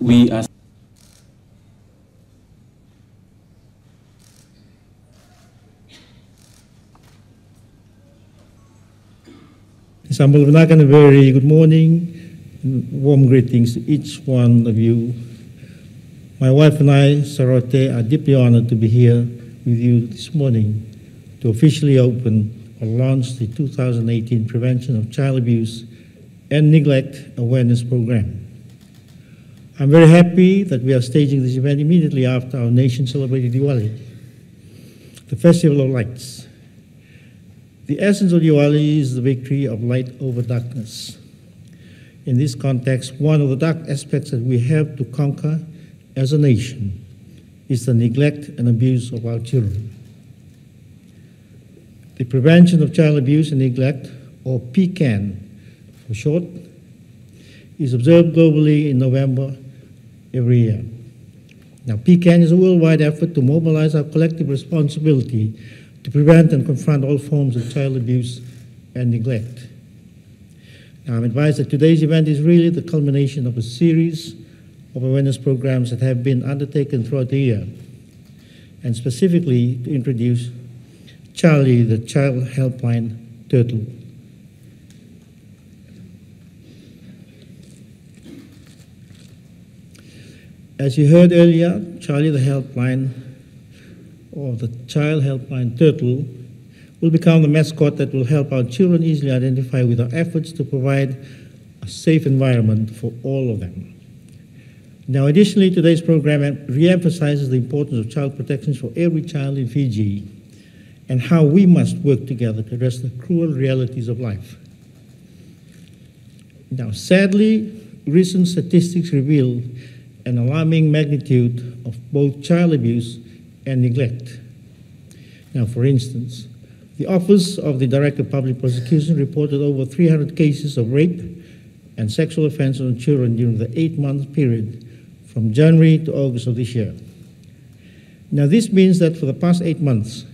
we as Sambal Vanakan, a very good morning and warm greetings to each one of you. My wife and I, Sarote, are deeply honored to be here with you this morning to officially open or launch the 2018 Prevention of Child Abuse and Neglect Awareness Program. I'm very happy that we are staging this event immediately after our nation celebrated Diwali, the Festival of Lights. The essence of Diwali is the victory of light over darkness. In this context, one of the dark aspects that we have to conquer as a nation is the neglect and abuse of our children. The Prevention of Child Abuse and Neglect, or PCAN for short, is observed globally in November every year. Now, PCAN is a worldwide effort to mobilize our collective responsibility to prevent and confront all forms of child abuse and neglect. Now, I'm advised that today's event is really the culmination of a series of awareness programs that have been undertaken throughout the year, and specifically to introduce Charlie, the Child Helpline Turtle. As you heard earlier, Charlie the Helpline, or the Child Helpline Turtle, will become the mascot that will help our children easily identify with our efforts to provide a safe environment for all of them. Now, additionally, today's program re-emphasizes the importance of child protection for every child in Fiji and how we must work together to address the cruel realities of life. Now, sadly, recent statistics reveal an alarming magnitude of both child abuse and neglect. Now, for instance, the Office of the Director of Public Prosecution reported over 300 cases of rape and sexual offenses on children during the 8-month period from January to August of this year. Now, this means that for the past 8 months,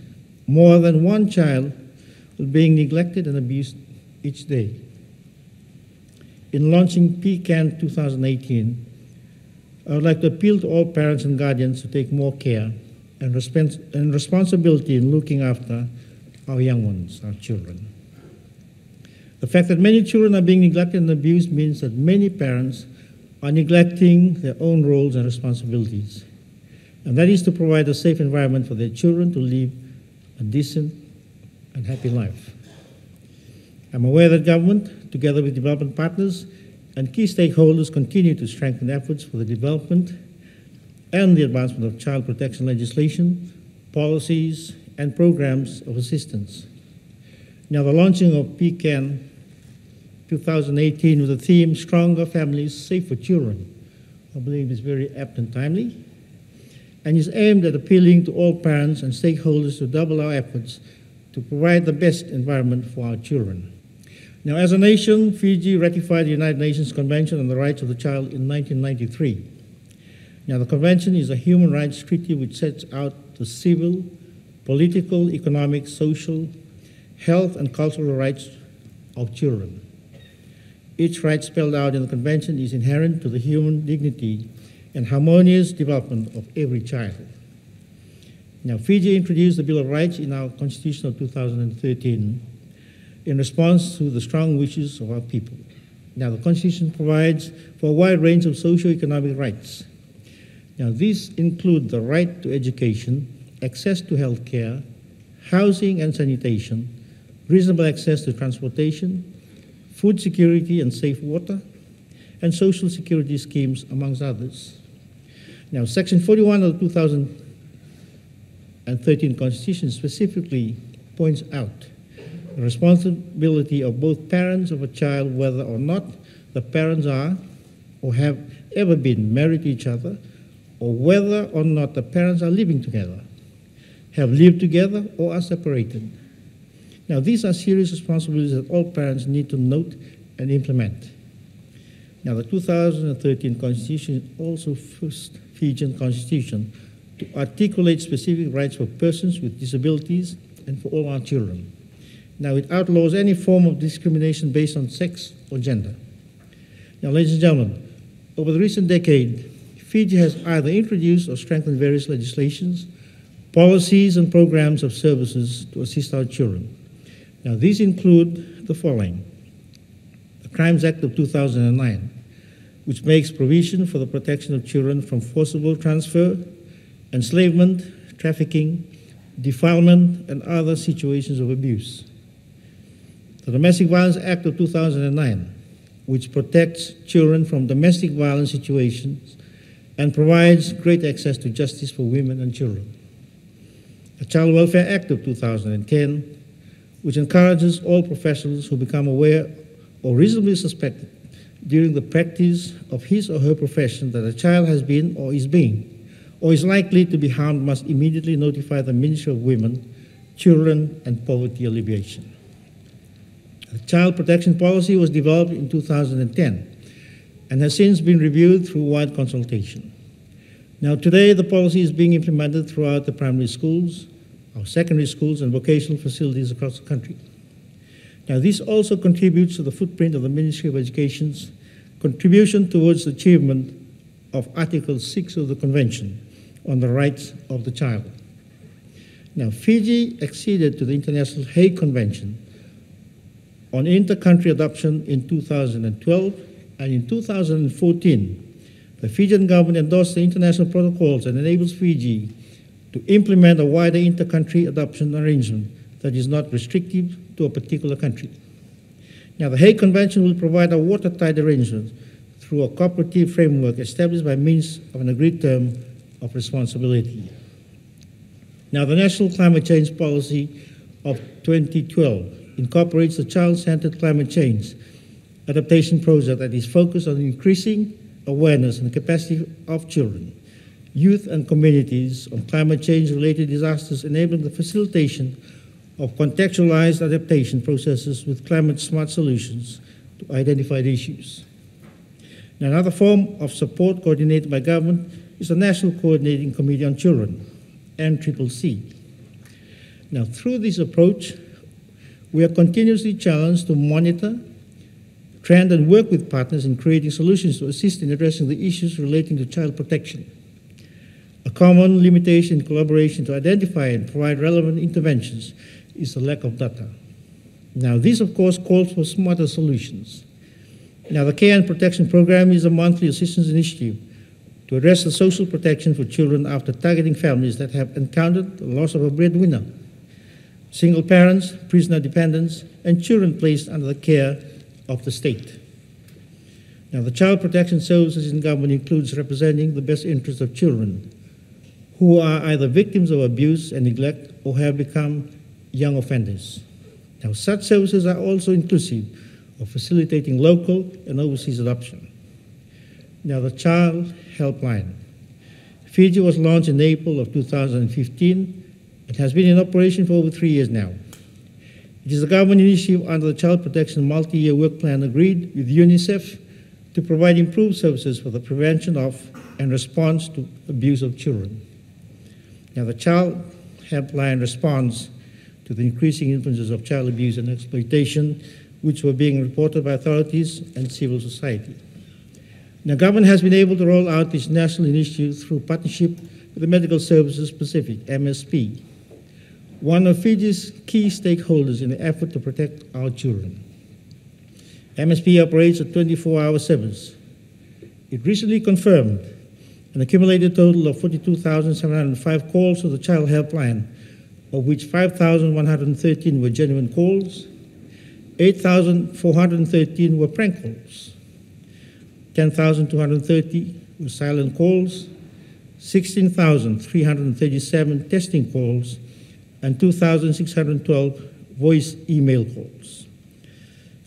more than one child was being neglected and abused each day. In launching PCAN 2018, I would like to appeal to all parents and guardians to take more care and responsibility in looking after our young ones, our children. The fact that many children are being neglected and abused means that many parents are neglecting their own roles and responsibilities, and that is to provide a safe environment for their children to live a decent and happy life. I'm aware that government, together with development partners and key stakeholders, continue to strengthen efforts for the development and the advancement of child protection legislation, policies, and programs of assistance. Now, the launching of PCAN 2018 with the theme Stronger Families, Safer Children, I believe is very apt and timely, and is aimed at appealing to all parents and stakeholders to double our efforts to provide the best environment for our children. Now, as a nation, Fiji ratified the United Nations Convention on the Rights of the Child in 1993. Now, the convention is a human rights treaty which sets out the civil, political, economic, social, health, and cultural rights of children. Each right spelled out in the convention is inherent to the human dignity and harmonious development of every child. Now, Fiji introduced the Bill of Rights in our Constitution of 2013 in response to the strong wishes of our people. Now, the Constitution provides for a wide range of socio-economic rights. Now, these include the right to education, access to health care, housing and sanitation, reasonable access to transportation, food security and safe water, and social security schemes, amongst others. Now, Section 41 of the 2013 Constitution specifically points out the responsibility of both parents of a child, whether or not the parents are or have ever been married to each other, or whether or not the parents are living together, have lived together, or are separated. Now, these are serious responsibilities that all parents need to note and implement. Now, the 2013 Constitution is also first Fijian Constitution to articulate specific rights for persons with disabilities and for all our children. Now, it outlaws any form of discrimination based on sex or gender. Now, ladies and gentlemen, over the recent decade, Fiji has either introduced or strengthened various legislations, policies, and programs of services to assist our children. Now, these include the following: the Crimes Act of 2009, which makes provision for the protection of children from forcible transfer, enslavement, trafficking, defilement, and other situations of abuse. The Domestic Violence Act of 2009, which protects children from domestic violence situations and provides great access to justice for women and children. The Child Welfare Act of 2010, which encourages all professionals who become aware or reasonably suspect during the practice of his or her profession that a child has been or is likely to be harmed must immediately notify the Ministry of Women, Children, and Poverty Alleviation. The Child Protection Policy was developed in 2010 and has since been reviewed through wide consultation. Now today, the policy is being implemented throughout the primary schools, our secondary schools, and vocational facilities across the country. Now this also contributes to the footprint of the Ministry of Education's contribution towards the achievement of Article 6 of the Convention on the Rights of the Child. Now, Fiji acceded to the International Hague Convention on inter-country adoption in 2012, and in 2014, the Fijian government endorsed the international protocols and enables Fiji to implement a wider inter-country adoption arrangement that is not restrictive to a particular country. Now, the Hague Convention will provide a watertight arrangement through a cooperative framework established by means of an agreed term of responsibility. Now, the National Climate Change Policy of 2012 incorporates the Child-Centered Climate Change Adaptation Project that is focused on increasing awareness and capacity of children, youth, and communities on climate change-related disasters, enabling the facilitation of contextualized adaptation processes with climate-smart solutions to identified issues. Now, another form of support coordinated by government is the National Coordinating Committee on Children, NCCC. Now, through this approach, we are continuously challenged to monitor, trend, and work with partners in creating solutions to assist in addressing the issues relating to child protection. A common limitation in collaboration to identify and provide relevant interventions is the lack of data. Now, this, of course, calls for smarter solutions. Now, the Care and Protection Program is a monthly assistance initiative to address the social protection for children after targeting families that have encountered the loss of a breadwinner, single parents, prisoner dependents, and children placed under the care of the state. Now, the child protection services in government includes representing the best interests of children who are either victims of abuse and neglect or have become young offenders. Now, such services are also inclusive of facilitating local and overseas adoption. Now, the Child Helpline. Fiji was launched in April of 2015 and has been in operation for over 3 years now. It is a government initiative under the Child Protection Multi-Year Work Plan agreed with UNICEF to provide improved services for the prevention of and response to abuse of children. Now, the Child Helpline responds to the increasing instances of child abuse and exploitation which were being reported by authorities and civil society. Now, government has been able to roll out this national initiative through partnership with the Medical Services Pacific, MSP, one of Fiji's key stakeholders in the effort to protect our children. MSP operates a 24-hour service. It recently confirmed an accumulated total of 42,705 calls to the Child Helpline, of which 5,113 were genuine calls, 8,413 were prank calls, 10,230 were silent calls, 16,337 testing calls, and 2,612 voice email calls.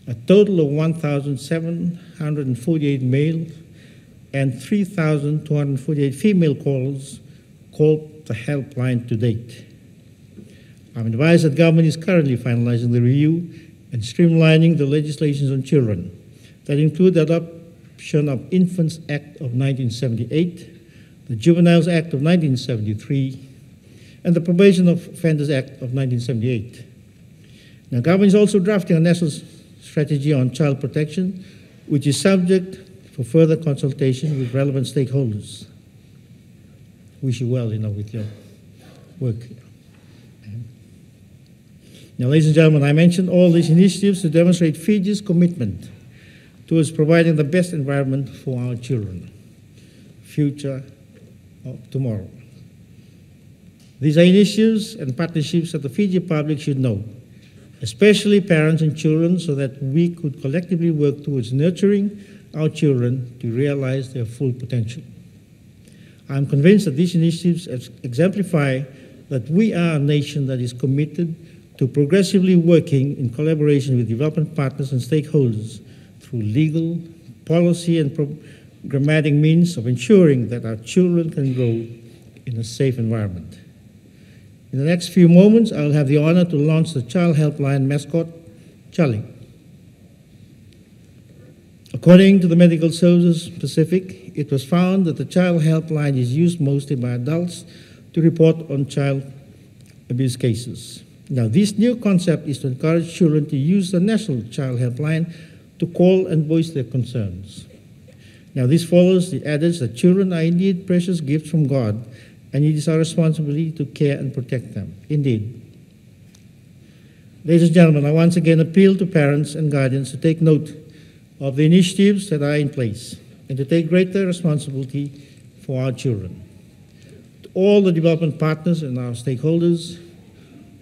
A total of 1,748 male and 3,248 female calls called the helpline to date. I'm advised that government is currently finalizing the review and streamlining the legislations on children that include the Adoption of Infants Act of 1978, the Juveniles Act of 1973, and the Probation of Offenders Act of 1978. Now, government is also drafting a national strategy on child protection, which is subject for further consultation with relevant stakeholders. wish you well, with your work. Now, ladies and gentlemen, I mentioned all these initiatives to demonstrate Fiji's commitment towards providing the best environment for our children, future of tomorrow. These are initiatives and partnerships that the Fiji public should know, especially parents and children, so that we could collectively work towards nurturing our children to realize their full potential. I am convinced that these initiatives exemplify that we are a nation that is committed to progressively working in collaboration with development partners and stakeholders through legal, policy, and programmatic means of ensuring that our children can grow in a safe environment. In the next few moments, I will have the honor to launch the Child Helpline mascot, Charlie. According to the Medical Services Pacific, it was found that the Child Helpline is used mostly by adults to report on child abuse cases. Now, this new concept is to encourage children to use the National Child Helpline to call and voice their concerns. Now, this follows the adage that children are indeed precious gifts from God, and it is our responsibility to care and protect them. Indeed. Ladies and gentlemen, I once again appeal to parents and guardians to take note of the initiatives that are in place and to take greater responsibility for our children. To all the development partners and our stakeholders,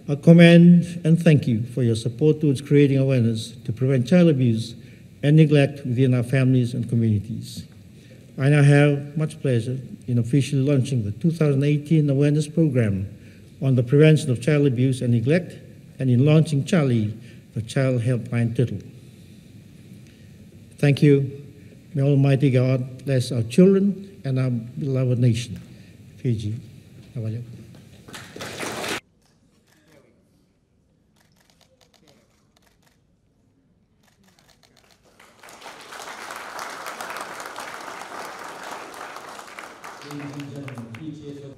I commend and thank you for your support towards creating awareness to prevent child abuse and neglect within our families and communities. I now have much pleasure in officially launching the 2018 Awareness Program on the prevention of child abuse and neglect, and in launching Charlie, the Child Helpline Turtle. Thank you. May Almighty God bless our children and our beloved nation, Fiji. How are you? Ladies and gentlemen,